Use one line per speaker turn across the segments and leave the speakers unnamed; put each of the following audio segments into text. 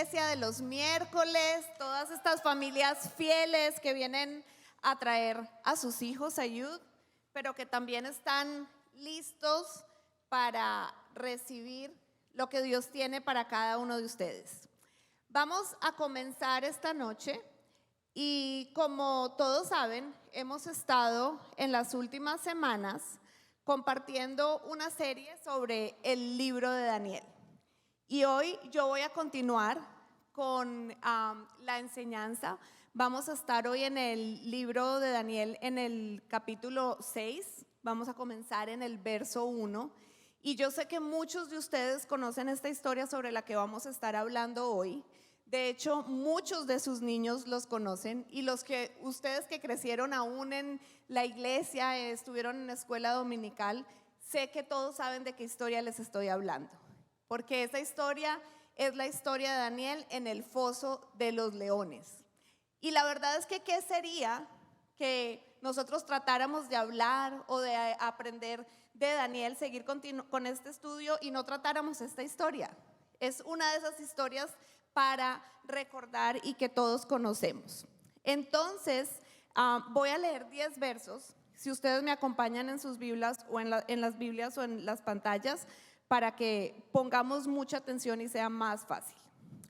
iglesia de los miércoles, todas estas familias fieles que vienen a traer a sus hijos a Youth, pero que también están listos para recibir lo que Dios tiene para cada uno de ustedes. Vamos a comenzar esta noche y como todos saben, hemos estado en las últimas semanas compartiendo una serie sobre el libro de Daniel. Y hoy yo voy a continuar con la enseñanza. Vamos a estar hoy en el libro de Daniel en el capítulo 6. Vamos a comenzar en el verso 1. Y yo sé que muchos de ustedes conocen esta historia sobre la que vamos a estar hablando hoy. De hecho, muchos de sus niños los conocen y ustedes que crecieron aún en la iglesia, estuvieron en la escuela dominical, sé que todos saben de qué historia les estoy hablando. Porque esa historia es la historia de Daniel en el foso de los leones. Y la verdad es que ¿qué sería que nosotros tratáramos de hablar o de aprender de Daniel, seguir con este estudio y no tratáramos esta historia? Es una de esas historias para recordar y que todos conocemos. Entonces, voy a leer 10 versos, si ustedes me acompañan en sus Biblias o en las Biblias o en las pantallas, para que pongamos mucha atención y sea más fácil.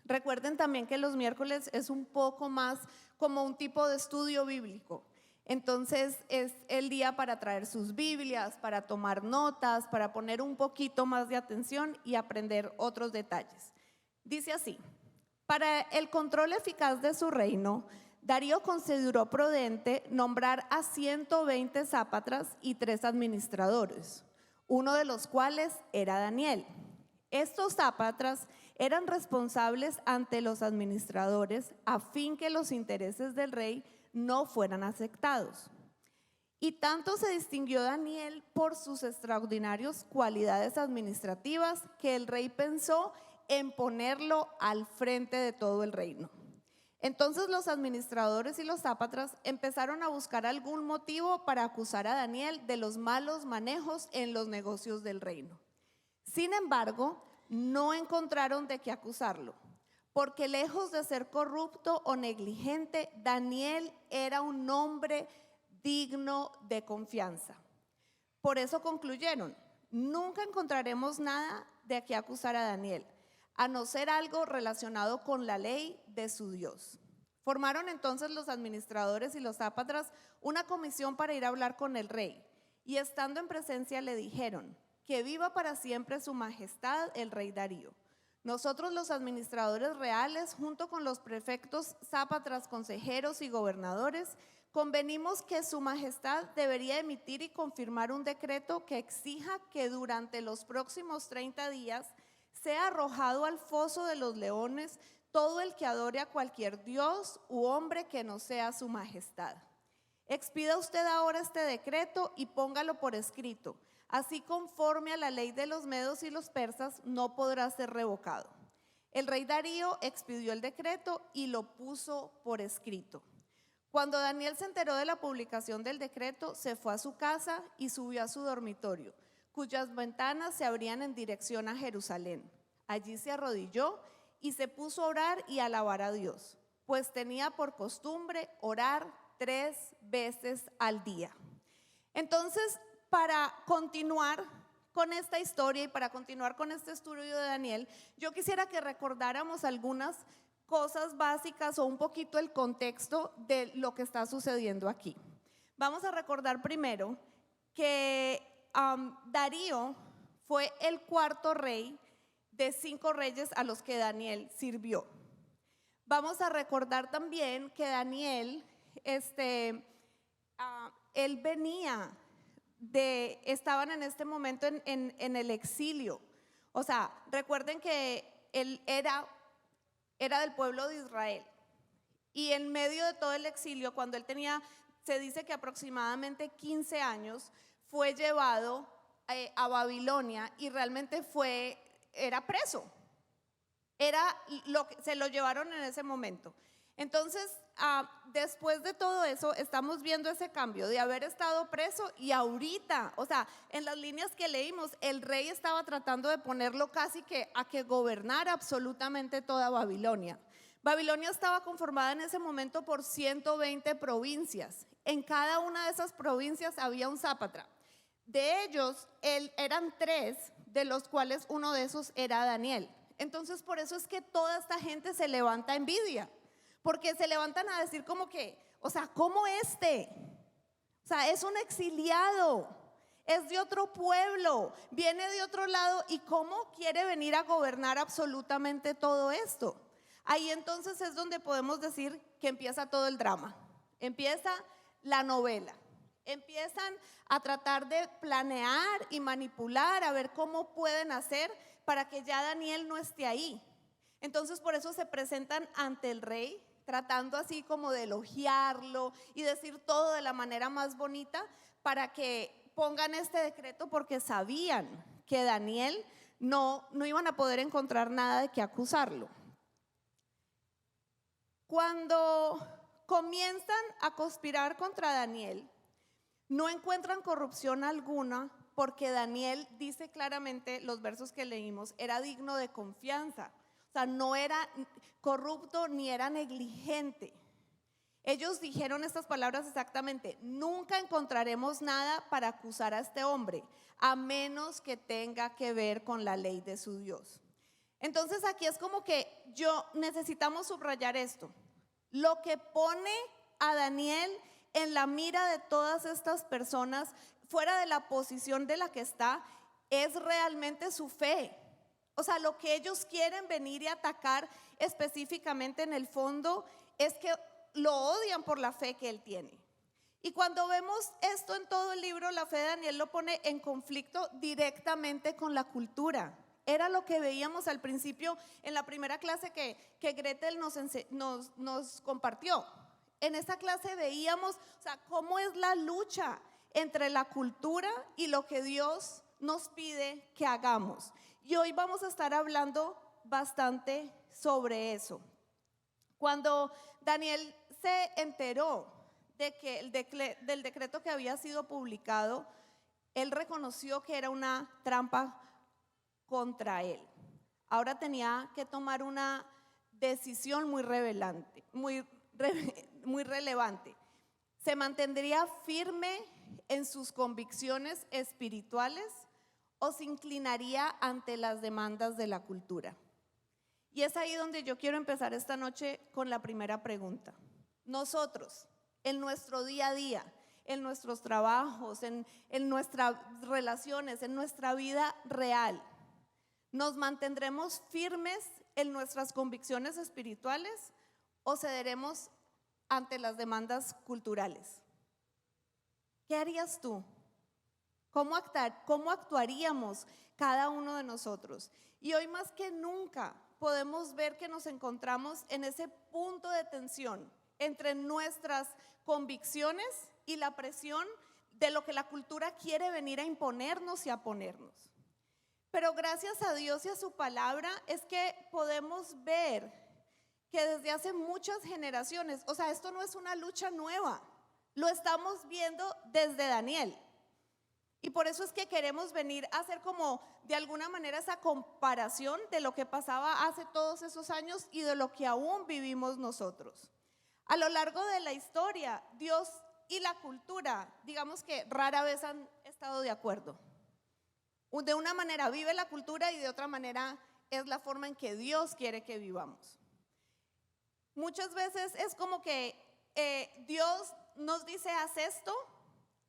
Recuerden también que los miércoles es un poco más como un tipo de estudio bíblico. Entonces es el día para traer sus Biblias, para tomar notas, para poner un poquito más de atención y aprender otros detalles. Dice así: para el control eficaz de su reino, Darío consideró prudente nombrar a 120 sápatras y 3 administradores, uno de los cuales era Daniel. Estos sápatras eran responsables ante los administradores a fin que los intereses del rey no fueran afectados. Y tanto se distinguió Daniel por sus extraordinarias cualidades administrativas que el rey pensó en ponerlo al frente de todo el reino. Entonces los administradores y los sápatras empezaron a buscar algún motivo para acusar a Daniel de los malos manejos en los negocios del reino. Sin embargo, no encontraron de qué acusarlo, porque lejos de ser corrupto o negligente, Daniel era un hombre digno de confianza. Por eso concluyeron: nunca encontraremos nada de qué acusar a Daniel, a no ser algo relacionado con la ley de su Dios. Formaron entonces los administradores y los sápatras una comisión para ir a hablar con el rey, y estando en presencia le dijeron: que viva para siempre su majestad el rey Darío. Nosotros los administradores reales, junto con los prefectos, sápatras, consejeros y gobernadores, convenimos que su majestad debería emitir y confirmar un decreto que exija que durante los próximos 30 días sea arrojado al foso de los leones todo el que adore a cualquier dios u hombre que no sea su majestad. Expida usted ahora este decreto y póngalo por escrito. Así, conforme a la ley de los medos y los persas, no podrá ser revocado. El rey Darío expidió el decreto y lo puso por escrito. Cuando Daniel se enteró de la publicación del decreto, se fue a su casa y subió a su dormitorio, cuyas ventanas se abrían en dirección a Jerusalén. Allí se arrodilló y se puso a orar y a alabar a Dios, pues tenía por costumbre orar 3 veces al día. Entonces, para continuar con esta historia y para continuar con este estudio de Daniel, yo quisiera que recordáramos algunas cosas básicas o un poquito el contexto de lo que está sucediendo aquí. Vamos a recordar primero que Darío fue el 4.º rey de 5 reyes a los que Daniel sirvió. Vamos a recordar también que Daniel, él venía estaban en este momento en el exilio. O sea, recuerden que él era del pueblo de Israel. Y en medio de todo el exilio, cuando él tenía, se dice que aproximadamente 15 años, fue llevado a Babilonia y realmente era preso. Se lo llevaron en ese momento. Entonces, después de todo eso, estamos viendo ese cambio de haber estado preso y ahorita, o sea, en las líneas que leímos, el rey estaba tratando de ponerlo casi que a que gobernara absolutamente toda Babilonia. Babilonia estaba conformada en ese momento por 120 provincias. En cada una de esas provincias había un sátrapa. De ellos, eran 3, de los cuales uno de esos era Daniel. Entonces, por eso es que toda esta gente se levanta a envidia, porque se levantan a decir como que, o sea, ¿cómo este? O sea, es un exiliado, es de otro pueblo, viene de otro lado y ¿cómo quiere venir a gobernar absolutamente todo esto? Ahí entonces es donde podemos decir que empieza todo el drama, empieza la novela. Empiezan a tratar de planear y manipular, a ver cómo pueden hacer para que ya Daniel no esté ahí. Entonces por eso se presentan ante el rey, tratando así como de elogiarlo y decir todo de la manera más bonita para que pongan este decreto, porque sabían que Daniel no iban a poder encontrar nada de qué acusarlo. Cuando comienzan a conspirar contra Daniel, no encuentran corrupción alguna, porque Daniel dice claramente, los versos que leímos, era digno de confianza. O sea, no era corrupto ni era negligente. Ellos dijeron estas palabras exactamente: nunca encontraremos nada para acusar a este hombre, a menos que tenga que ver con la ley de su Dios. Entonces aquí es como que necesitamos subrayar esto. Lo que pone a Daniel en la mira de todas estas personas, fuera de la posición de la que está, es realmente su fe. O sea, lo que ellos quieren venir y atacar específicamente en el fondo es que lo odian por la fe que él tiene. Y cuando vemos esto en todo el libro, la fe de Daniel lo pone en conflicto directamente con la cultura. Era lo que veíamos al principio en la primera clase que Gretel nos compartió. En esa clase veíamos, o sea, cómo es la lucha entre la cultura y lo que Dios nos pide que hagamos. Y hoy vamos a estar hablando bastante sobre eso. Cuando Daniel se enteró de que del decreto que había sido publicado, él reconoció que era una trampa contra él. Ahora tenía que tomar una decisión muy relevante. ¿Se mantendría firme en sus convicciones espirituales o se inclinaría ante las demandas de la cultura? Y es ahí donde yo quiero empezar esta noche con la primera pregunta. Nosotros, en nuestro día a día, en nuestros trabajos, en nuestras relaciones, en nuestra vida real, ¿nos mantendremos firmes en nuestras convicciones espirituales o cederemos ante las demandas culturales? ¿Qué harías tú? ¿Cómo actuaríamos cada uno de nosotros? Y hoy más que nunca podemos ver que nos encontramos en ese punto de tensión entre nuestras convicciones y la presión de lo que la cultura quiere venir a imponernos y a ponernos. Pero gracias a Dios y a su palabra es que podemos ver que desde hace muchas generaciones, o sea, esto no es una lucha nueva, lo estamos viendo desde Daniel. Y por eso es que queremos venir a hacer como de alguna manera esa comparación de lo que pasaba hace todos esos años y de lo que aún vivimos nosotros. A lo largo de la historia, Dios y la cultura, digamos que rara vez han estado de acuerdo. De una manera vive la cultura y de otra manera es la forma en que Dios quiere que vivamos. Muchas veces es como que Dios nos dice haz esto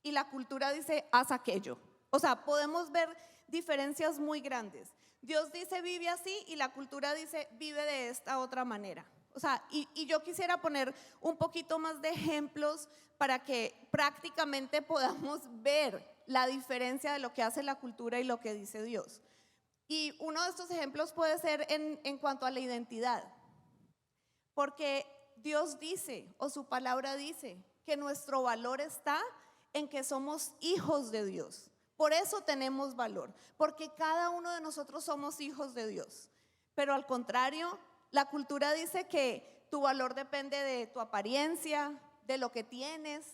y la cultura dice haz aquello. O sea, podemos ver diferencias muy grandes. Dios dice vive así y la cultura dice vive de esta otra manera. O sea, y yo quisiera poner un poquito más de ejemplos para que prácticamente podamos ver la diferencia de lo que hace la cultura y lo que dice Dios. Y uno de estos ejemplos puede ser en cuanto a la identidad. Porque Dios dice, o su palabra dice, que nuestro valor está en que somos hijos de Dios. Por eso tenemos valor, porque cada uno de nosotros somos hijos de Dios. Pero al contrario, la cultura dice que tu valor depende de tu apariencia, de lo que tienes,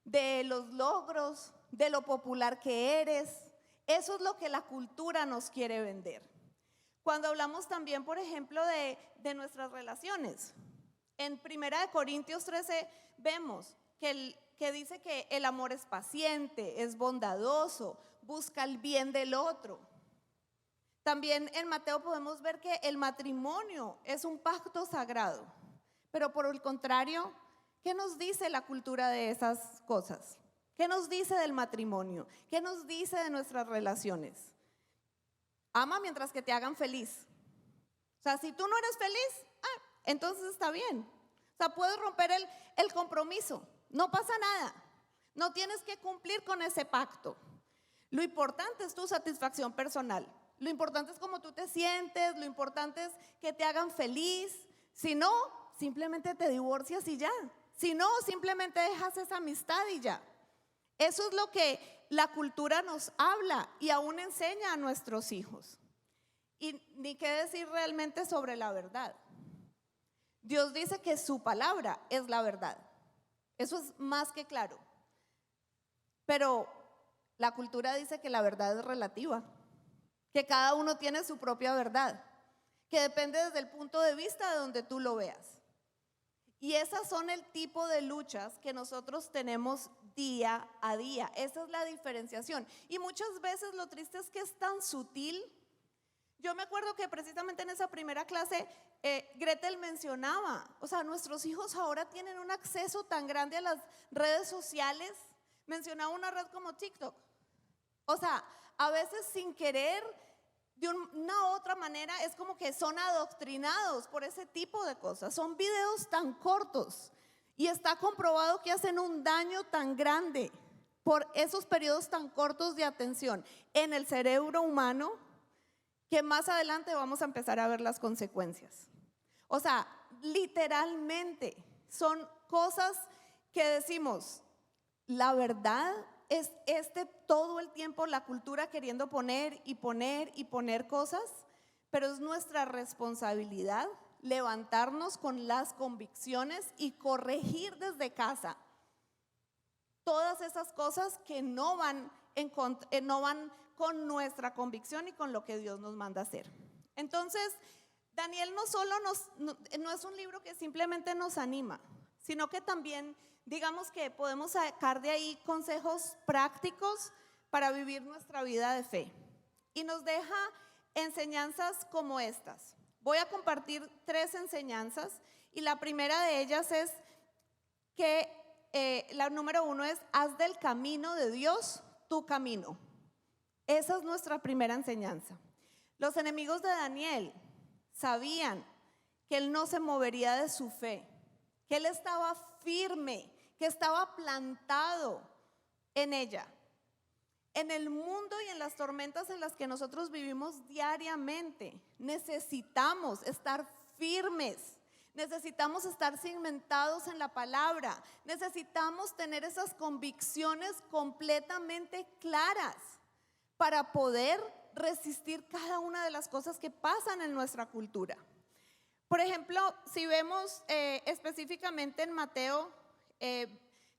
de los logros, de lo popular que eres. Eso es lo que la cultura nos quiere vender. Cuando hablamos también, por ejemplo, de nuestras relaciones, en 1 Corintios 13 vemos que dice que el amor es paciente, es bondadoso, busca el bien del otro. También en Mateo podemos ver que el matrimonio es un pacto sagrado, pero por el contrario, ¿qué nos dice la cultura de esas cosas? ¿Qué nos dice del matrimonio? ¿Qué nos dice de nuestras relaciones? Ama mientras que te hagan feliz. O sea, si tú no eres feliz, entonces está bien. O sea, puedes romper el compromiso, no pasa nada. No tienes que cumplir con ese pacto. Lo importante es tu satisfacción personal. Lo importante es cómo tú te sientes, lo importante es que te hagan feliz. Si no, simplemente te divorcias y ya. Si no, simplemente dejas esa amistad y ya. Eso es lo que la cultura nos habla y aún enseña a nuestros hijos. Y ni qué decir realmente sobre la verdad. Dios dice que su palabra es la verdad. Eso es más que claro. Pero la cultura dice que la verdad es relativa, que cada uno tiene su propia verdad, que depende desde el punto de vista de donde tú lo veas. Y esas son el tipo de luchas que nosotros tenemos día a día. Esa es la diferenciación. Y muchas veces lo triste es que es tan sutil. Yo me acuerdo que precisamente en esa primera clase Gretel mencionaba, o sea, nuestros hijos ahora tienen un acceso tan grande a las redes sociales. Mencionaba una red como TikTok. O sea, a veces sin querer, de una u otra manera, es como que son adoctrinados por ese tipo de cosas. Son videos tan cortos y está comprobado que hacen un daño tan grande por esos periodos tan cortos de atención en el cerebro humano, que más adelante vamos a empezar a ver las consecuencias. O sea, literalmente son cosas que decimos, la verdad es todo el tiempo la cultura queriendo poner y poner y poner cosas, pero es nuestra responsabilidad levantarnos con las convicciones y corregir desde casa todas esas cosas que no van con nuestra convicción y con lo que Dios nos manda hacer. Entonces, Daniel no es un libro que simplemente nos anima, sino que también, digamos que podemos sacar de ahí consejos prácticos para vivir nuestra vida de fe. Y nos deja enseñanzas como estas. Voy a compartir 3 enseñanzas y la primera de ellas es que la número 1 es: haz del camino de Dios tu camino. Esa es nuestra primera enseñanza. Los enemigos de Daniel sabían que él no se movería de su fe, que él estaba firme, que estaba plantado en ella. En el mundo y en las tormentas en las que nosotros vivimos diariamente, necesitamos estar firmes, necesitamos estar cimentados en la palabra, necesitamos tener esas convicciones completamente claras para poder resistir cada una de las cosas que pasan en nuestra cultura. Por ejemplo, si vemos específicamente en Mateo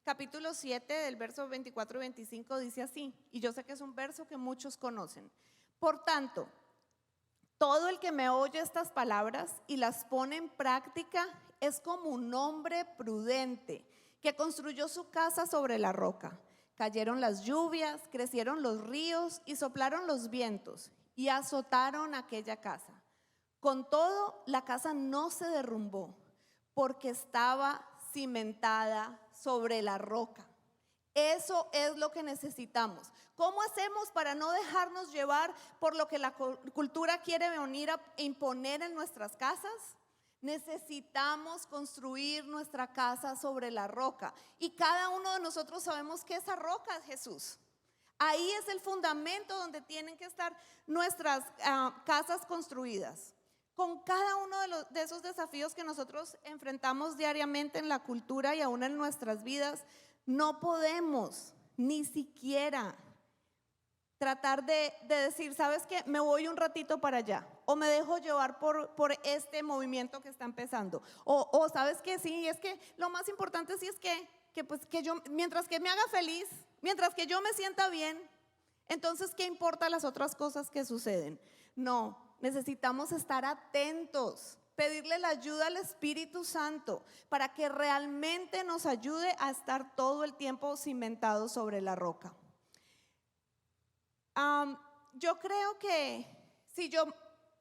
capítulo 7 del verso 24 y 25, dice así, y yo sé que es un verso que muchos conocen: por tanto, todo el que me oye estas palabras y las pone en práctica es como un hombre prudente que construyó su casa sobre la roca. Cayeron las lluvias, crecieron los ríos y soplaron los vientos y azotaron aquella casa. Con todo, la casa no se derrumbó porque estaba cimentada sobre la roca. Eso es lo que necesitamos. ¿Cómo hacemos para no dejarnos llevar por lo que la cultura quiere venir a imponer en nuestras casas? Necesitamos construir nuestra casa sobre la roca. Y cada uno de nosotros sabemos que esa roca es Jesús. Ahí es el fundamento donde tienen que estar nuestras casas construidas. Con cada uno de esos desafíos que nosotros enfrentamos diariamente en la cultura y aún en nuestras vidas, no podemos ni siquiera tratar de decir, ¿sabes qué? Me voy un ratito para allá, o me dejo llevar por este movimiento que está empezando, o sabes que sí, es que lo más importante sí es que yo, mientras que me haga feliz, mientras que yo me sienta bien, entonces ¿qué importa las otras cosas que suceden? No, necesitamos estar atentos, pedirle la ayuda al Espíritu Santo para que realmente nos ayude a estar todo el tiempo cimentados sobre la roca. Yo creo que si yo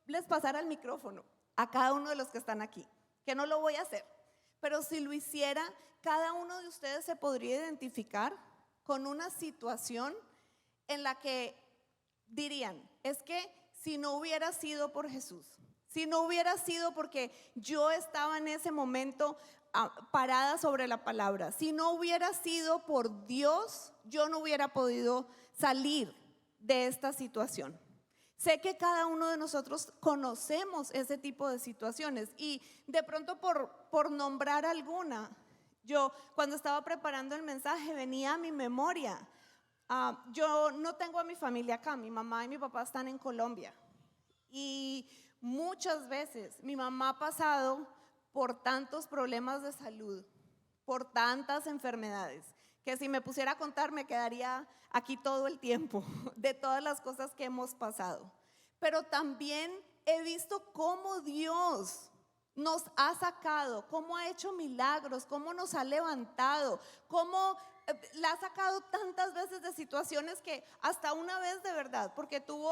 les pasara el micrófono a cada uno de los que están aquí, que no lo voy a hacer, pero si lo hiciera, cada uno de ustedes se podría identificar con una situación en la que dirían, es que si no hubiera sido por Jesús, si no hubiera sido porque yo estaba en ese momento parada sobre la palabra, si no hubiera sido por Dios, yo no hubiera podido salir de esta situación. Sé que cada uno de nosotros conocemos ese tipo de situaciones y de pronto por nombrar alguna, yo cuando estaba preparando el mensaje venía a mi memoria. Yo no tengo a mi familia acá, mi mamá y mi papá están en Colombia y muchas veces mi mamá ha pasado por tantos problemas de salud, por tantas enfermedades, que si me pusiera a contar me quedaría aquí todo el tiempo de todas las cosas que hemos pasado. Pero también he visto cómo Dios nos ha sacado, cómo ha hecho milagros, cómo nos ha levantado, cómo la ha sacado tantas veces de situaciones que hasta una vez de verdad, porque tuvo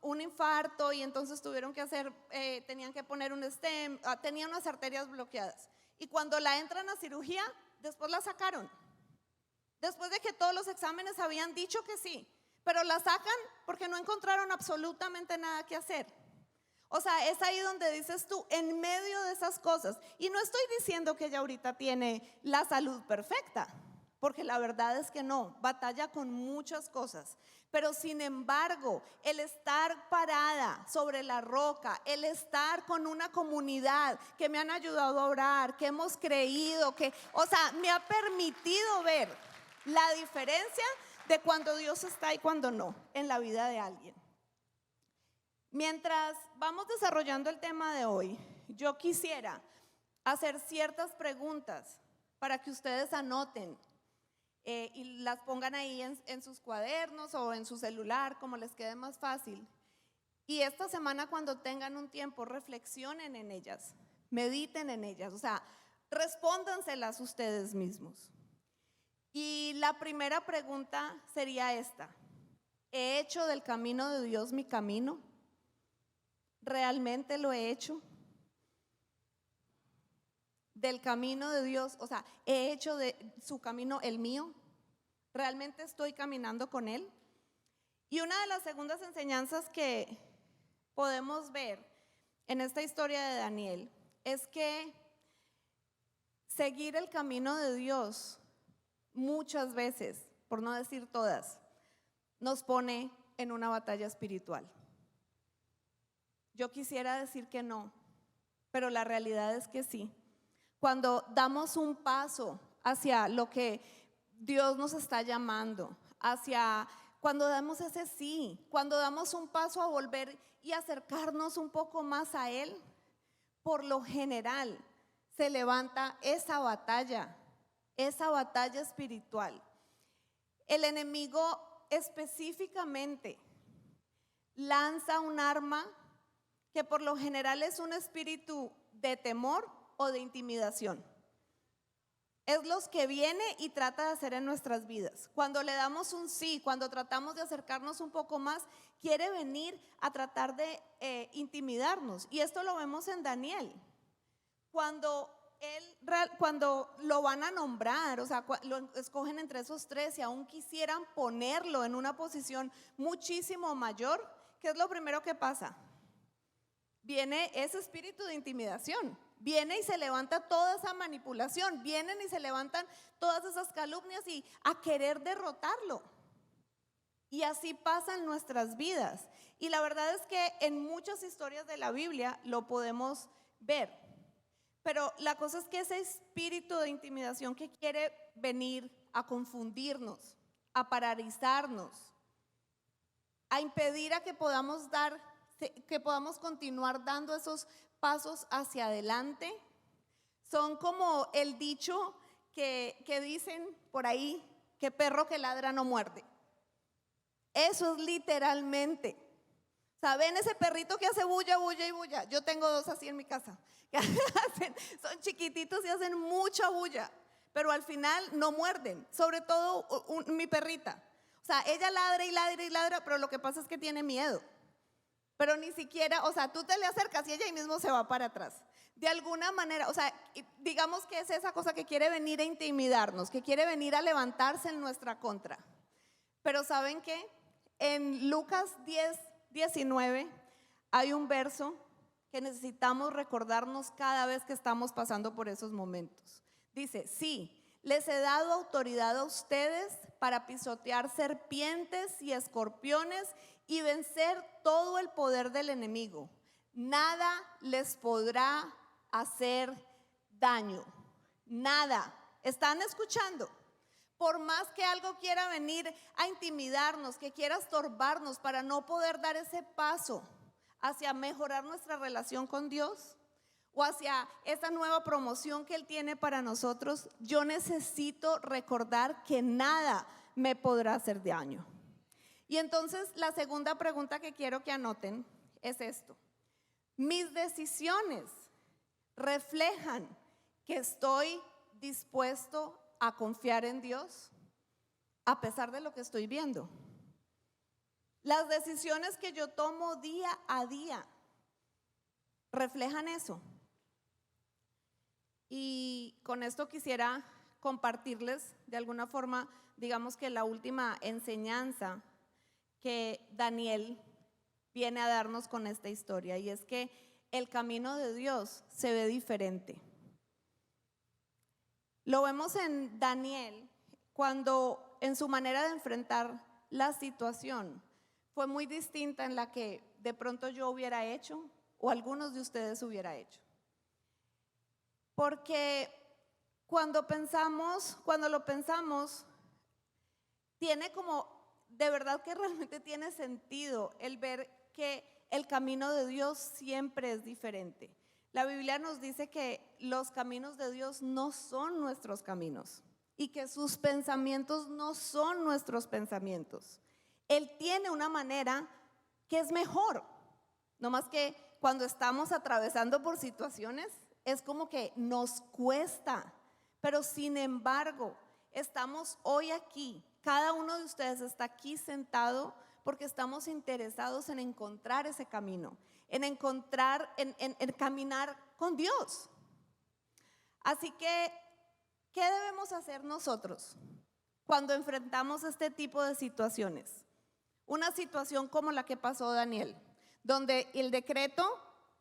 un infarto y entonces tuvieron que hacer, tenían que poner un stem, tenía unas arterias bloqueadas. Y cuando la entran a cirugía, después la sacaron. Después de que todos los exámenes habían dicho que sí, pero la sacan porque no encontraron absolutamente nada que hacer. O sea, es ahí donde dices tú, en medio de esas cosas. Y no estoy diciendo que ella ahorita tiene la salud perfecta, porque la verdad es que no, batalla con muchas cosas. Pero sin embargo, el estar parada sobre la roca, el estar con una comunidad que me han ayudado a orar, que hemos creído, o sea, me ha permitido ver la diferencia de cuando Dios está y cuando no en la vida de alguien. Mientras vamos desarrollando el tema de hoy, yo quisiera hacer ciertas preguntas para que ustedes anoten y las pongan ahí en sus cuadernos o en su celular, como les quede más fácil. Y esta semana, cuando tengan un tiempo, reflexionen en ellas, mediten en ellas, o sea, respóndanselas ustedes mismos. Y la primera pregunta sería esta: ¿he hecho del camino de Dios mi camino? ¿Realmente lo he hecho? Del camino de Dios, o sea, ¿he hecho de su camino el mío? ¿Realmente estoy caminando con Él? Y una de las segundas enseñanzas que podemos ver en esta historia de Daniel es que seguir el camino de Dios muchas veces, por no decir todas, nos pone en una batalla espiritual. Yo quisiera decir que no, pero la realidad es que sí. Cuando damos un paso hacia lo que Dios nos está llamando, cuando damos ese sí, cuando damos un paso a volver y acercarnos un poco más a Él, por lo general se levanta esa batalla espiritual. El enemigo específicamente lanza un arma que por lo general es un espíritu de temor o de intimidación. Es los que viene y trata de hacer en nuestras vidas. Cuando le damos un sí, cuando tratamos de acercarnos un poco más, quiere venir a tratar de intimidarnos. Y esto lo vemos en Daniel. Cuando lo van a nombrar, o sea, lo escogen entre esos tres y aún quisieran ponerlo en una posición muchísimo mayor, ¿qué es lo primero que pasa? Viene ese espíritu de intimidación, viene y se levanta toda esa manipulación, vienen y se levantan todas esas calumnias y a querer derrotarlo. Y así pasan nuestras vidas. Y la verdad es que en muchas historias de la Biblia lo podemos ver. Pero la cosa es que ese espíritu de intimidación que quiere venir a confundirnos, a paralizarnos, a impedir a que podamos dar que podamos continuar dando esos pasos hacia adelante. Son como el dicho que dicen por ahí, que perro que ladra no muerde. Eso es literalmente. ¿Saben ese perrito que hace bulla, bulla y bulla? Yo tengo 2 así en mi casa. Son chiquititos y hacen mucha bulla, pero al final no muerden. Sobre todo mi perrita. O sea, ella ladra y ladra y ladra, pero lo que pasa es que tiene miedo. Pero ni siquiera, o sea, tú te le acercas y ella ahí mismo se va para atrás. De alguna manera, o sea, digamos que es esa cosa que quiere venir a intimidarnos, que quiere venir a levantarse en nuestra contra. Pero ¿saben qué? En Lucas 10:19 hay un verso que necesitamos recordarnos cada vez que estamos pasando por esos momentos. Dice, sí, les he dado autoridad a ustedes para pisotear serpientes y escorpiones y vencer todo el poder del enemigo. Nada les podrá hacer daño. Nada. ¿Están escuchando? Por más que algo quiera venir a intimidarnos, que quiera estorbarnos para no poder dar ese paso hacia mejorar nuestra relación con Dios o hacia esa nueva promoción que Él tiene para nosotros, yo necesito recordar que nada me podrá hacer daño. Y entonces la segunda pregunta que quiero que anoten es esto. ¿Mis decisiones reflejan que estoy dispuesto a confiar en Dios a pesar de lo que estoy viendo? Las decisiones que yo tomo día a día reflejan eso. Y con esto quisiera compartirles de alguna forma, digamos que la última enseñanza que Daniel viene a darnos con esta historia, y es que el camino de Dios se ve diferente. Lo vemos en Daniel cuando en su manera de enfrentar la situación fue muy distinta en la que de pronto yo hubiera hecho o algunos de ustedes hubiera hecho. Porque cuando lo pensamos, tiene como, de verdad que realmente tiene sentido el ver que el camino de Dios siempre es diferente. La Biblia nos dice que los caminos de Dios no son nuestros caminos y que sus pensamientos no son nuestros pensamientos. Él tiene una manera que es mejor, no más que cuando estamos atravesando por situaciones es como que nos cuesta, pero sin embargo estamos hoy aquí, cada uno de ustedes está aquí sentado porque estamos interesados en encontrar ese camino, en caminar con Dios. Así que, ¿qué debemos hacer nosotros cuando enfrentamos este tipo de situaciones? Una situación como la que pasó Daniel, donde el decreto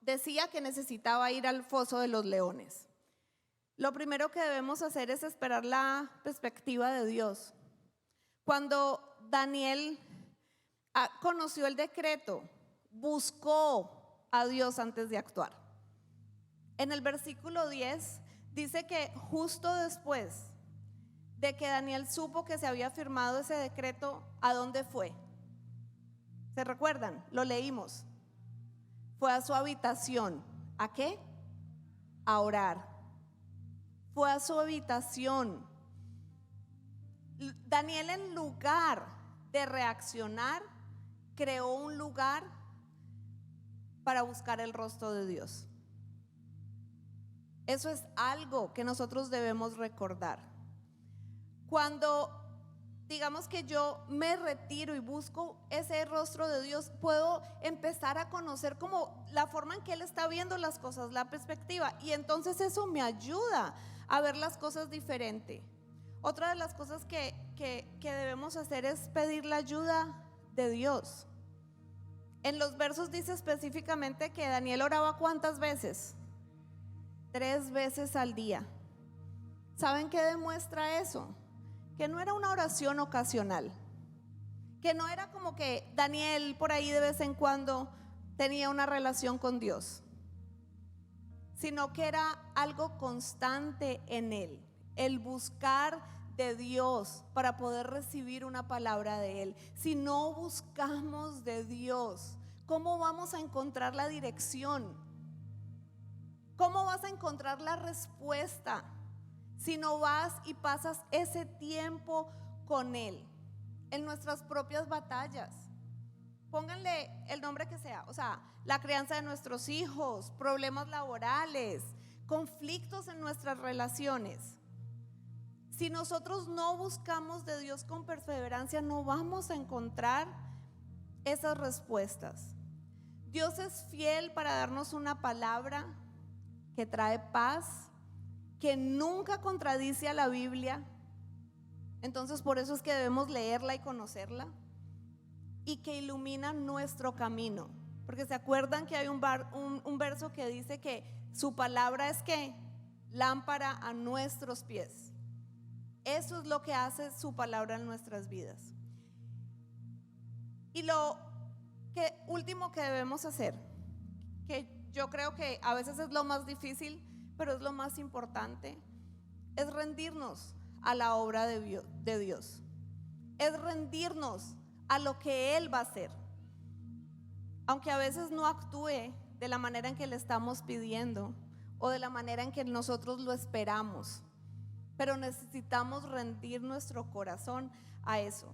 decía que necesitaba ir al foso de los leones. Lo primero que debemos hacer es esperar la perspectiva de Dios. Cuando Daniel conoció el decreto, buscó a Dios antes de actuar. En el versículo 10 dice que justo después de que Daniel supo que se había firmado ese decreto, ¿a dónde fue? ¿Se recuerdan? Lo leímos. Fue a su habitación. ¿A qué? A orar. Fue a su habitación. Daniel, en lugar de reaccionar, creó un lugar para buscar el rostro de Dios. Eso es algo que nosotros debemos recordar. Cuando digamos que yo me retiro y busco ese rostro de Dios, puedo empezar a conocer como la forma en que Él está viendo las cosas, la perspectiva, y entonces eso me ayuda a ver las cosas diferente. Otra de las cosas que debemos hacer es pedir la ayuda de Dios. En los versos dice específicamente que Daniel oraba ¿cuántas veces? 3 veces al día. ¿Saben qué demuestra eso? Que no era una oración ocasional, que no era como que Daniel por ahí de vez en cuando tenía una relación con Dios, sino que era algo constante en él, el buscar de Dios para poder recibir una palabra de Él. Si no buscamos de Dios ¿cómo vamos a encontrar la dirección? ¿Cómo vas a encontrar la respuesta si no vas y pasas ese tiempo con Él en nuestras propias batallas? Pónganle el nombre que sea, o sea, la crianza de nuestros hijos, problemas laborales, conflictos en nuestras relaciones. Si nosotros no buscamos de Dios con perseverancia, no vamos a encontrar esas respuestas. Dios es fiel para darnos una palabra que trae paz, que nunca contradice a la Biblia. Entonces por eso es que debemos leerla y conocerla, y que ilumina nuestro camino. Porque se acuerdan que hay un verso que dice que su palabra es que lámpara a nuestros pies. Eso es lo que hace su palabra en nuestras vidas. Y lo último que debemos hacer, que yo creo que a veces es lo más difícil, pero es lo más importante, es rendirnos a la obra de Dios. Es rendirnos a lo que Él va a hacer. Aunque a veces no actúe de la manera en que le estamos pidiendo o de la manera en que nosotros lo esperamos, pero necesitamos rendir nuestro corazón a eso.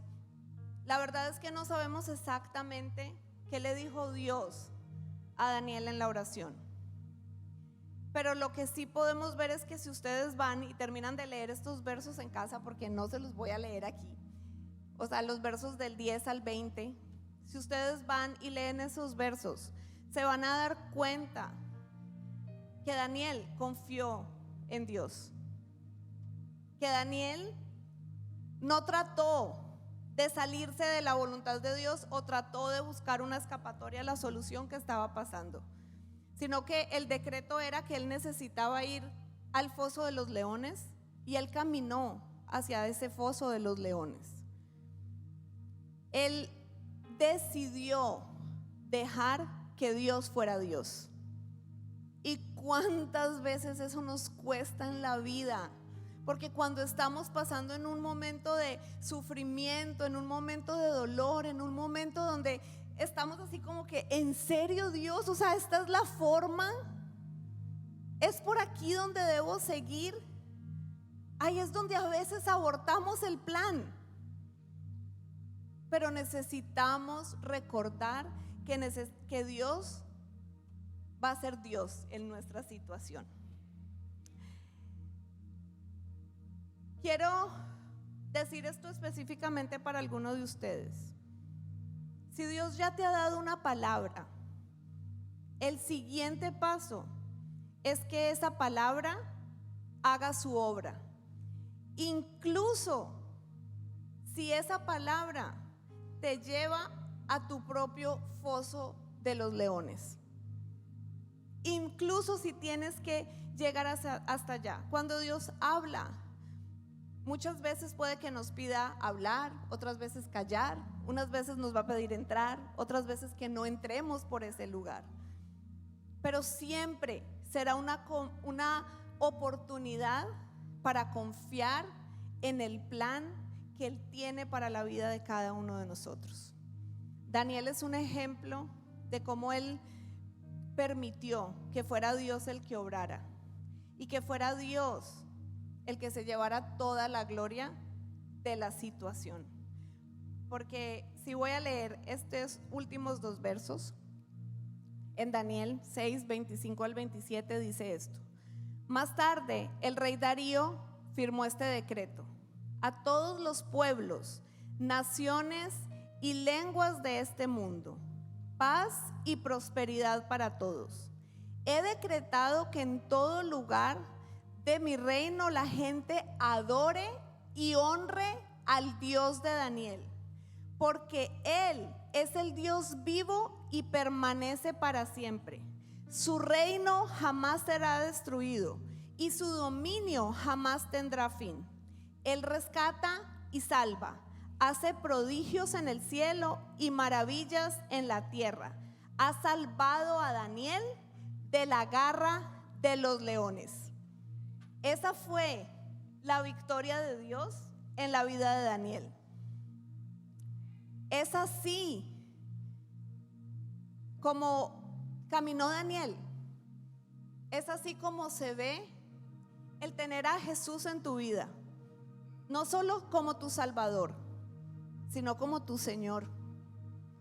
La verdad es que no sabemos exactamente qué le dijo Dios a Daniel en la oración, pero lo que sí podemos ver es que si ustedes van y terminan de leer estos versos en casa, porque no se los voy a leer aquí, o sea, los versos del 10 al 20, si ustedes van y leen esos versos, se van a dar cuenta que Daniel confió en Dios, que Daniel no trató de salirse de la voluntad de Dios o trató de buscar una escapatoria a la solución que estaba pasando, sino que el decreto era que él necesitaba ir al foso de los leones, y él caminó hacia ese foso de los leones. Él decidió dejar que Dios fuera Dios. ¿Y cuántas veces eso nos cuesta en la vida? Porque cuando estamos pasando en un momento de sufrimiento, en un momento de dolor, en un momento donde estamos así como que, ¿en serio, Dios? O sea, ¿esta es la forma? ¿Es por aquí donde debo seguir? Ahí es donde a veces abortamos el plan. Pero necesitamos recordar que Dios va a ser Dios en nuestra situación. Quiero decir esto específicamente para alguno de ustedes. Si Dios ya te ha dado una palabra, el siguiente paso es que esa palabra haga su obra. Incluso si esa palabra te lleva a tu propio foso de los leones. Incluso si tienes que llegar hasta allá. Cuando Dios habla, muchas veces puede que nos pida hablar, otras veces callar, unas veces nos va a pedir entrar, otras veces que no entremos por ese lugar. Pero siempre será una oportunidad para confiar en el plan que Él tiene para la vida de cada uno de nosotros. Daniel es un ejemplo de cómo él permitió que fuera Dios el que obrara y que fuera Dios el que se llevara toda la gloria de la situación. Porque si voy a leer estos últimos dos versos, en Daniel 6, 25 al 27 dice esto: más tarde el rey Darío firmó este decreto: a todos los pueblos, naciones y lenguas de este mundo, paz y prosperidad para todos. He decretado que en todo lugar de mi reino la gente adore y honre al Dios de Daniel, porque Él es el Dios vivo y permanece para siempre. Su reino jamás será destruido y su dominio jamás tendrá fin. Él rescata y salva, hace prodigios en el cielo y maravillas en la tierra. Ha salvado a Daniel de la garra de los leones. Esa fue la victoria de Dios en la vida de Daniel. Es así como caminó Daniel. Es así como se ve el tener a Jesús en tu vida, no solo como tu Salvador, sino como tu Señor.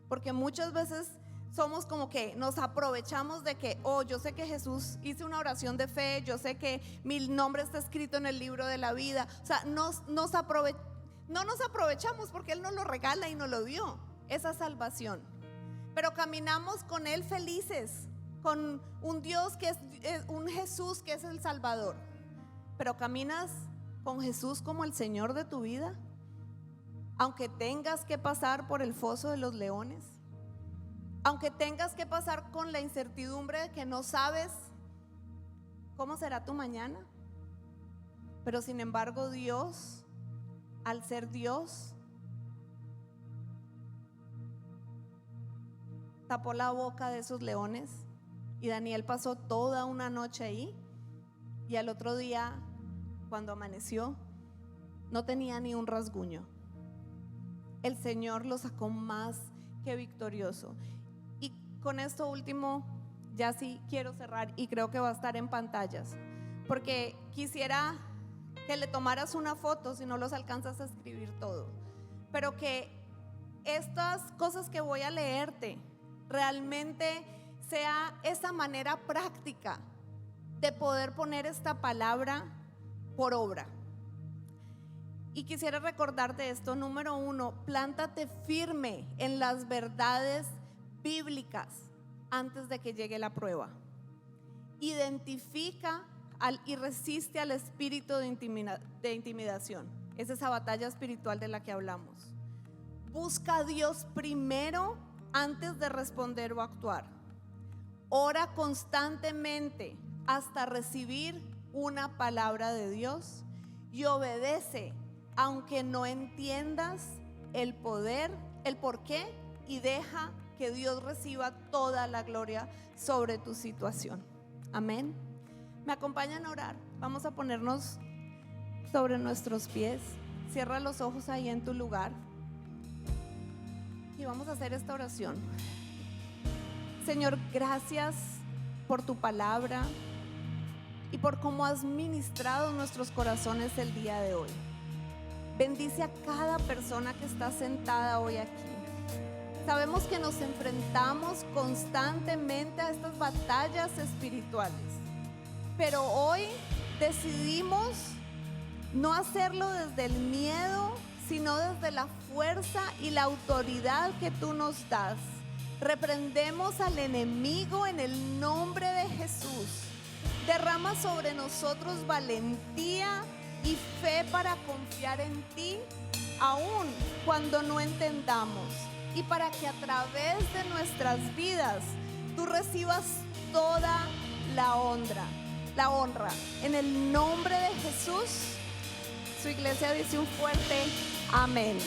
Porque muchas veces somos como que nos aprovechamos de que, yo sé que Jesús hice una oración de fe, yo sé que mi nombre está escrito en el libro de la vida. O sea, no nos aprovechamos porque Él nos lo regala y nos lo dio, esa salvación. Pero caminamos con Él felices, con un Dios que es un Jesús que es el Salvador. Pero caminas con Jesús como el Señor de tu vida, aunque tengas que pasar por el foso de los leones, aunque tengas que pasar con la incertidumbre de que no sabes cómo será tu mañana. Pero sin embargo Dios, al ser Dios, tapó la boca de esos leones y Daniel pasó toda una noche ahí, y al otro día, cuando amaneció, no tenía ni un rasguño. El Señor lo sacó más que victorioso. Y con esto último, ya sí quiero cerrar, y creo que va a estar en pantallas, porque quisiera que le tomaras una foto si no los alcanzas a escribir todo, pero que estas cosas que voy a leerte realmente sea esa manera práctica de poder poner esta palabra por obra. Y quisiera recordarte esto. Número 1, plántate firme en las verdades bíblicas antes de que llegue la prueba. Identifica y resiste al espíritu de intimidación. Es esa batalla espiritual de la que hablamos. Busca a Dios primero antes de responder o actuar. Ora constantemente hasta recibir una palabra de Dios, y obedece aunque no entiendas el poder, el por qué, y deja que Dios reciba toda la gloria sobre tu situación. Amén. ¿Me acompañan a orar? Vamos a ponernos sobre nuestros pies. Cierra los ojos ahí en tu lugar y vamos a hacer esta oración. Señor, gracias por tu palabra y por cómo has ministrado nuestros corazones el día de hoy. Bendice a cada persona que está sentada hoy aquí. Sabemos que nos enfrentamos constantemente a estas batallas espirituales, pero hoy decidimos no hacerlo desde el miedo, sino desde la fuerza y la autoridad que tú nos das. Reprendemos al enemigo en el nombre de Jesús. Derrama sobre nosotros valentía y fe para confiar en ti, aun cuando no entendamos, y para que a través de nuestras vidas tú recibas toda la honra. En el nombre de Jesús, su iglesia dice un fuerte amén.